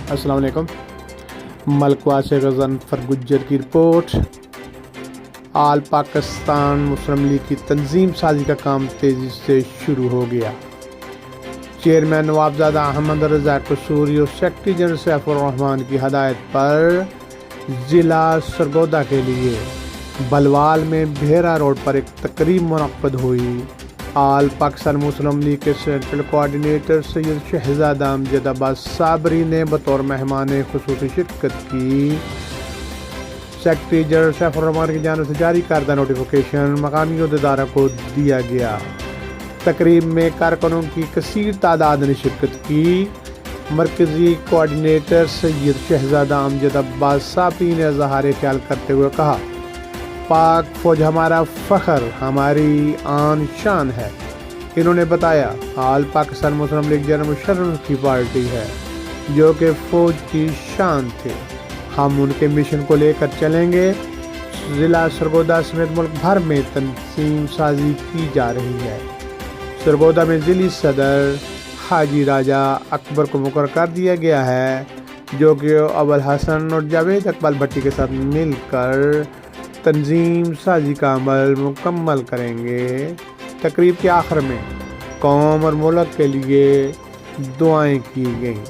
अस्सलाम वालेकुम। मलकवा से गज़नफ़र गुज्जर की रिपोर्ट। आल पाकिस्तान मुस्लिम लीग की तंजीम साजी का काम तेज़ी से शुरू हो गया। चेयरमैन नवाबजादा अहमद रज़ा कसूरी और सेक्रेटरी जनरल सैफुर रहमान की हदायत पर ज़िला सरगोदा के लिए बलवाल में भेरा रोड पर एक तकरीब मुनक़्क़द हुई। आल पाकिस्तान मुस्लिम लीग के सेंट्रल कोऑर्डिनेटर सैयद शहजादा अमजद अब्बास साबरी ने बतौर मेहमान खुसूसी शिरकत की। सेक्रेटरी जनरल सैफुर रहमान की जानिब से जारी करदा नोटिफिकेशन मकामी अहदेदारों को दिया गया। तकरीब में कारकुनों की कसीर तादाद ने शिरकत की। मरकज़ी कोऑर्डिनेटर सैयद शहजादा अमजद अब्बास साबरी ने इज़हार ख्याल करते हुए कहा, पाक फौज हमारा फ़ख्र, हमारी आन शान है। इन्होंने बताया, आल पाकिस्तान मुस्लिम लीग जनरल मुशर्रफ की पार्टी है जो कि फ़ौज की शान थे। हम उनके मिशन को लेकर चलेंगे। ज़िला सरगोदा समेत मुल्क भर में तंजीम साजी की जा रही है। सरगोदा में ज़िली सदर हाजी राजा अकबर को मुकर्रर कर दिया गया है, जो कि अबुल हसन और जावेद इकबाल भट्टी के साथ मिलकर तंजीम साजी का अमल मुकम्मल करेंगे। तकरीब के आखिर में कौम और मुल्क के लिए दुआएं की गईं।